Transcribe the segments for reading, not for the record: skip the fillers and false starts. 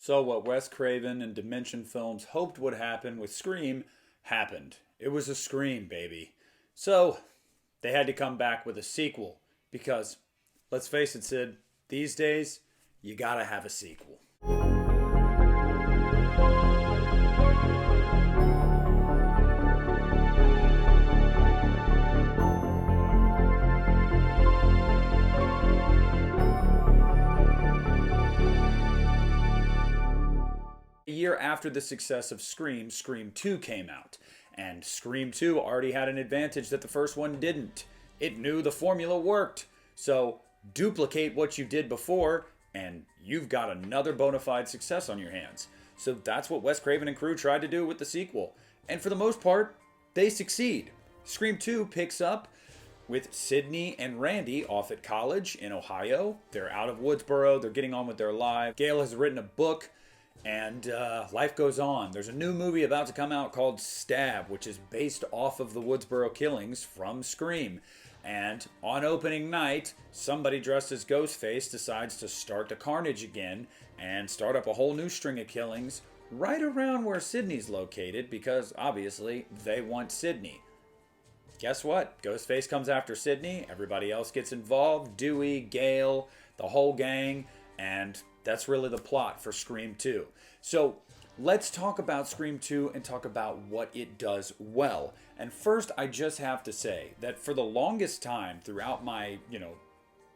So, what Wes Craven and Dimension Films hoped would happen with Scream happened. It was a Scream, baby. So, they had to come back with a sequel because, let's face it, Sid, these days, you gotta have a sequel. A year after the success of Scream, Scream 2 came out. And Scream 2 already had an advantage that the first one didn't. It knew the formula worked. So duplicate what you did before, and you've got another bona fide success on your hands. So that's what Wes Craven and crew tried to do with the sequel. And for the most part, they succeed. Scream 2 picks up with Sydney and Randy off at college in Ohio. They're out of Woodsboro, they're getting on with their lives. Gail has written a book and life goes on. There's a new movie about to come out called Stab, which is based off of the Woodsboro killings from Scream. And on opening night, somebody dressed as Ghostface decides to start the carnage again and start up a whole new string of killings right around where Sydney's located because obviously they want Sydney. Guess what? Ghostface comes after Sydney. Everybody else gets involved. Dewey, Gale, the whole gang. And that's really the plot for Scream 2. So let's talk about Scream 2 and talk about what it does well. And first, I just have to say that for the longest time throughout my,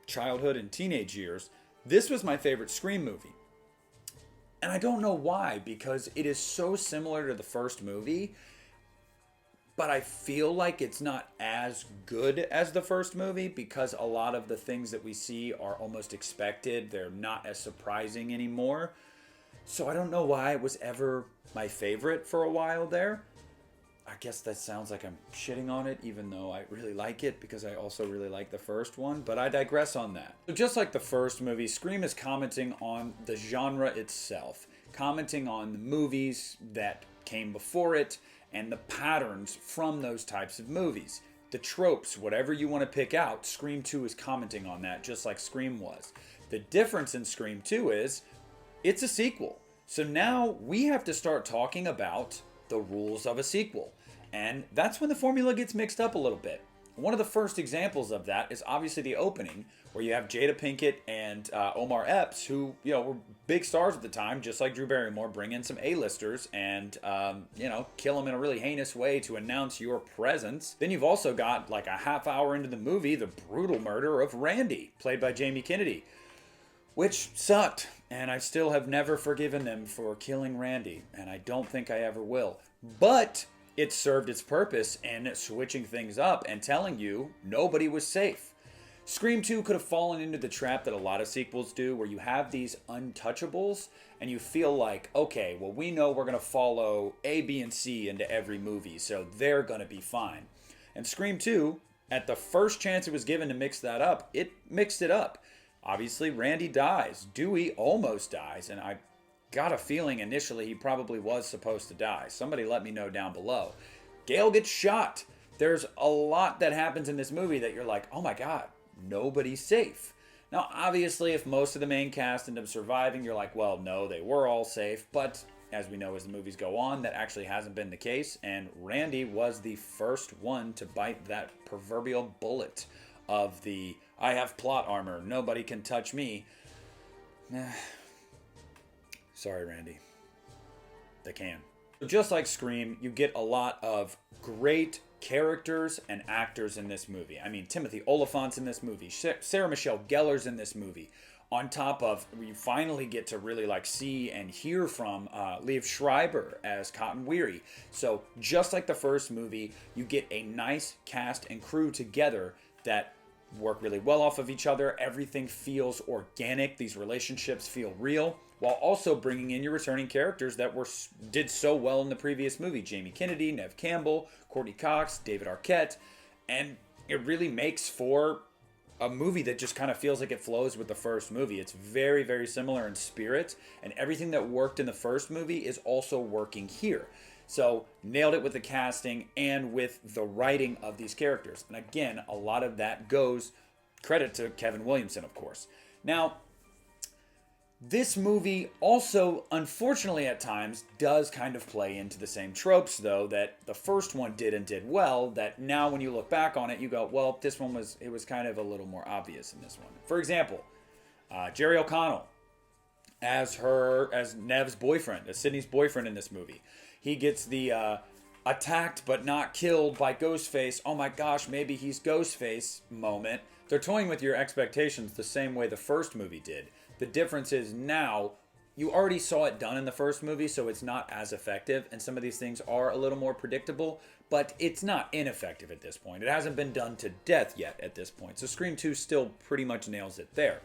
childhood and teenage years, this was my favorite Scream movie. And I don't know why, because it is so similar to the first movie, but I feel like it's not as good as the first movie because a lot of the things that we see are almost expected. They're not as surprising anymore. So I don't know why it was ever my favorite for a while there. I guess that sounds like I'm shitting on it, even though I really like it because I also really like the first one, but I digress on that. So just like the first movie, Scream is commenting on the genre itself, commenting on the movies that came before it, and the patterns from those types of movies. The tropes, whatever you want to pick out, Scream 2 is commenting on that, just like Scream was. The difference in Scream 2 is, it's a sequel. So now we have to start talking about the rules of a sequel. And that's when the formula gets mixed up a little bit. One of the first examples of that is obviously the opening, where you have Jada Pinkett and Omar Epps, who were big stars at the time, just like Drew Barrymore, bring in some A-listers and kill them in a really heinous way to announce your presence. Then you've also got, like a half hour into the movie, the brutal murder of Randy, played by Jamie Kennedy, which sucked, and I still have never forgiven them for killing Randy, and I don't think I ever will. But it served its purpose in switching things up and telling you nobody was safe. Scream 2 could have fallen into the trap that a lot of sequels do, where you have these untouchables and you feel like, okay, well, we know we're going to follow A, B, and C into every movie, so they're going to be fine. And Scream 2, at the first chance it was given to mix that up, it mixed it up. Obviously, Randy dies. Dewey almost dies, and I got a feeling initially he probably was supposed to die. Somebody let me know down below. Gale gets shot. There's a lot that happens in this movie that you're like, oh my god, nobody's safe. Now, obviously, if most of the main cast end up surviving, you're like, well, no, they were all safe. But as we know as the movies go on, that actually hasn't been the case. And Randy was the first one to bite that proverbial bullet of the, I have plot armor, nobody can touch me. Sorry, Randy. They can. Just like Scream, you get a lot of great characters and actors in this movie. I mean, Timothy Olyphant's in this movie. Sarah Michelle Gellar's in this movie. On top of, you finally get to really see and hear from Liev Schreiber as Cotton Weary. So just like the first movie, you get a nice cast and crew together that work really well off of each other. Everything feels organic. These relationships feel real, while also bringing in your returning characters that did so well in the previous movie. Jamie Kennedy, Neve Campbell, Courtney Cox, David Arquette. And it really makes for a movie that just kind of feels like it flows with the first movie. It's very, very similar in spirit, and everything that worked in the first movie is also working here. So nailed it with the casting and with the writing of these characters. And again, a lot of that goes credit to Kevin Williamson, of course. Now, This movie also, unfortunately at times, does kind of play into the same tropes, though, that the first one did and did well, that now when you look back on it, you go, well, this one was kind of a little more obvious in this one. For example, Jerry O'Connell as Nev's boyfriend, as Sydney's boyfriend in this movie. He gets the attacked but not killed by Ghostface. Oh my gosh, maybe he's Ghostface moment. They're toying with your expectations the same way the first movie did. The difference is now you already saw it done in the first movie, so it's not as effective, and some of these things are a little more predictable, but it's not ineffective at this point. It hasn't been done to death yet at this point, so Scream 2 still pretty much nails it there.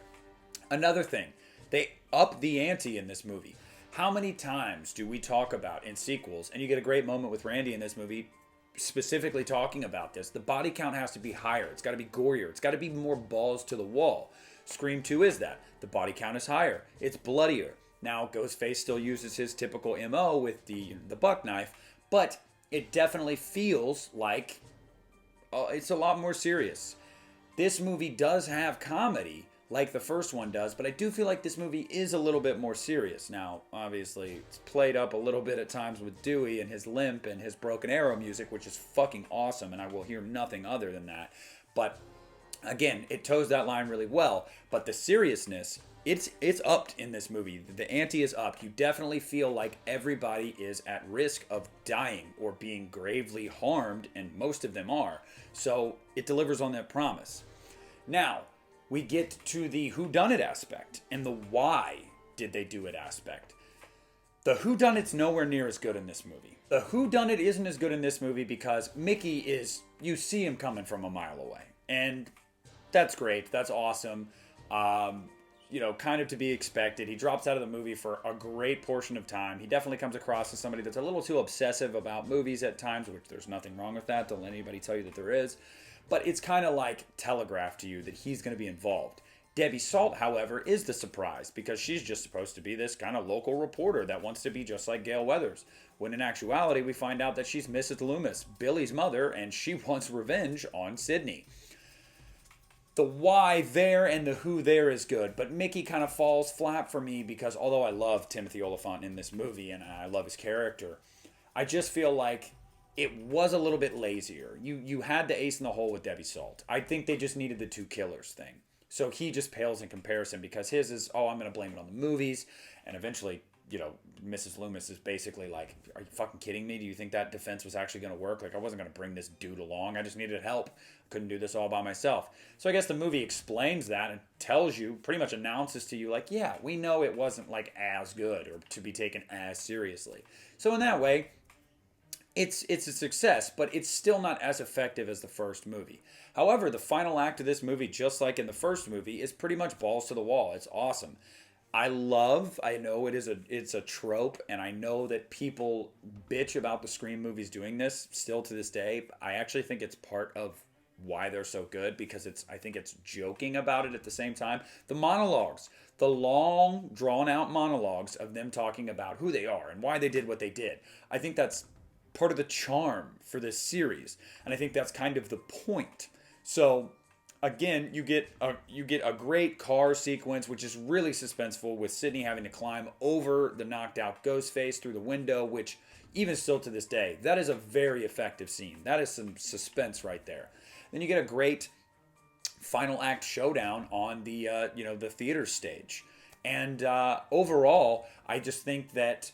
Another thing, they up the ante in this movie. How many times do we talk about in sequels, and you get a great moment with Randy in this movie, specifically talking about this, the body count has to be higher. It's got to be gorier. It's got to be more balls to the wall. Scream 2 is that. The body count is higher. It's bloodier. Now, Ghostface still uses his typical MO with the buck knife, but it definitely feels like it's a lot more serious. This movie does have comedy, like the first one does, but I do feel like this movie is a little bit more serious. Now, obviously, it's played up a little bit at times with Dewey and his limp and his Broken Arrow music, which is fucking awesome, and I will hear nothing other than that. But again, it toes that line really well. But the seriousness, it's upped in this movie. The ante is up. You definitely feel like everybody is at risk of dying or being gravely harmed, and most of them are. So it delivers on that promise. Now, we get to the whodunit aspect and the why did they do it aspect. The whodunit's nowhere near as good in this movie. The whodunit isn't as good in this movie because Mickey is, you see him coming from a mile away. And that's great. That's awesome. Kind of to be expected. He drops out of the movie for a great portion of time. He definitely comes across as somebody that's a little too obsessive about movies at times, which there's nothing wrong with that. Don't let anybody tell you that there is. But it's kind of like telegraphed to you that he's going to be involved. Debbie Salt, however, is the surprise because she's just supposed to be this kind of local reporter that wants to be just like Gail Weathers. When in actuality, we find out that she's Mrs. Loomis, Billy's mother, and she wants revenge on Sydney. The why there and the who there is good, but Mickey kind of falls flat for me because although I love Timothy Olyphant in this movie and I love his character, I just feel like it was a little bit lazier. You had the ace in the hole with Debbie Salt. I think they just needed the two killers thing. So he just pales in comparison because his is, I'm going to blame it on the movies. And eventually, Mrs. Loomis is basically like, are you fucking kidding me? Do you think that defense was actually going to work? Like, I wasn't going to bring this dude along. I just needed help. Couldn't do this all by myself. So I guess the movie explains that and tells you, pretty much announces to you, like, yeah, we know it wasn't like as good or to be taken as seriously. So in that way, it's a success, but it's still not as effective as the first movie. However, the final act of this movie, just like in the first movie, is pretty much balls to the wall. It's awesome. I know it's a trope, and I know that people bitch about the Scream movies doing this still to this day. I actually think it's part of why they're so good because I think it's joking about it at the same time. The monologues, the long, drawn-out monologues of them talking about who they are and why they did what they did. I think that's part of the charm for this series, and I think that's kind of the point. So again, you get a great car sequence, which is really suspenseful, with Sydney having to climb over the knocked out Ghostface through the window, which even still to this day, that is a very effective scene. That is some suspense right there. Then you get a great final act showdown on the the theater stage, and overall, I just think that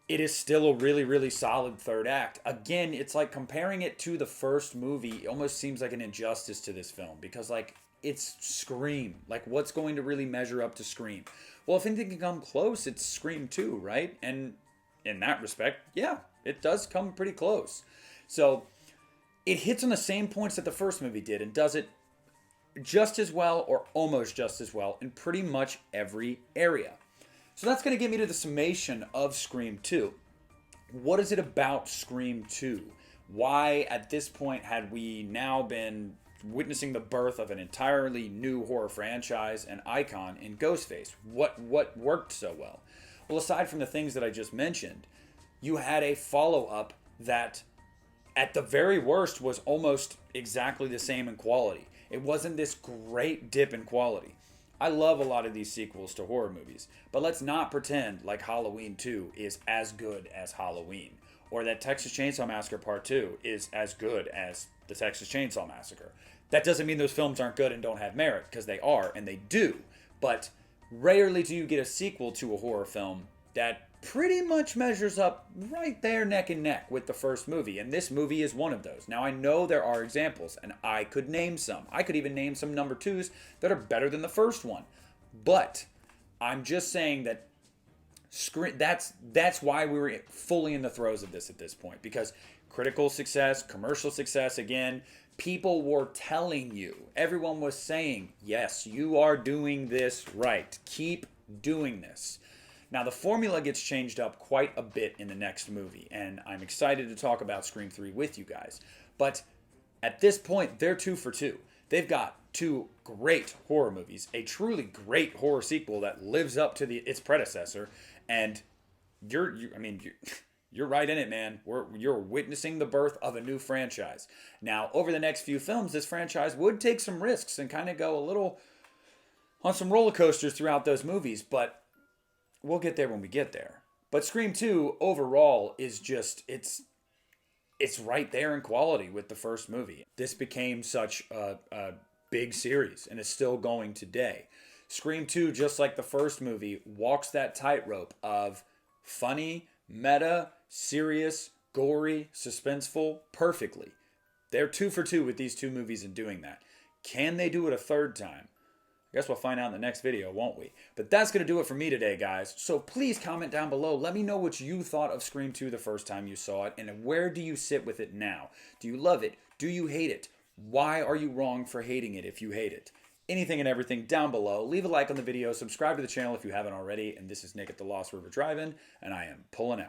it is still a really, really solid third act. Again, it's like comparing it to the first movie, it almost seems like an injustice to this film because, like, it's Scream. Like, what's going to really measure up to Scream? Well, if anything can come close, it's Scream 2, right? And in that respect, yeah, it does come pretty close. So it hits on the same points that the first movie did and does it just as well or almost just as well in pretty much every area. So that's going to get me to the summation of Scream 2. What is it about Scream 2? Why, at this point, had we now been witnessing the birth of an entirely new horror franchise and icon in Ghostface? What worked so well? Well, aside from the things that I just mentioned, you had a follow-up that, at the very worst, was almost exactly the same in quality. It wasn't this great dip in quality. I love a lot of these sequels to horror movies, but let's not pretend like Halloween 2 is as good as Halloween, or that Texas Chainsaw Massacre Part 2 is as good as the Texas Chainsaw Massacre. That doesn't mean those films aren't good and don't have merit, because they are, and they do. But rarely do you get a sequel to a horror film that pretty much measures up right there neck and neck with the first movie, and this movie is one of those. Now, I know there are examples, and I could name some. I could even name some number twos that are better than the first one. But I'm just saying that that's why we were fully in the throes of this at this point, because critical success, commercial success, again, people were telling you, everyone was saying, yes, you are doing this right, keep doing this. Now, the formula gets changed up quite a bit in the next movie, and I'm excited to talk about Scream 3 with you guys. But at this point, they're 2 for 2. They've got 2 great horror movies, a truly great horror sequel that lives up to its predecessor, and you're right in it, man. You're witnessing the birth of a new franchise. Now, over the next few films, this franchise would take some risks and kind of go a little on some roller coasters throughout those movies, but we'll get there when we get there. But Scream 2 overall is just, it's right there in quality with the first movie. This became such a big series and is still going today. Scream 2, just like the first movie, walks that tightrope of funny, meta, serious, gory, suspenseful, perfectly. They're 2 for 2 with these 2 movies in doing that. Can they do it a third time? I guess we'll find out in the next video, won't we? But that's going to do it for me today, guys. So please comment down below. Let me know what you thought of Scream 2 the first time you saw it, and where do you sit with it now? Do you love it? Do you hate it? Why are you wrong for hating it if you hate it? Anything and everything down below. Leave a like on the video. Subscribe to the channel if you haven't already. And this is Nick at the Lost River Drive-In, and I am pulling out.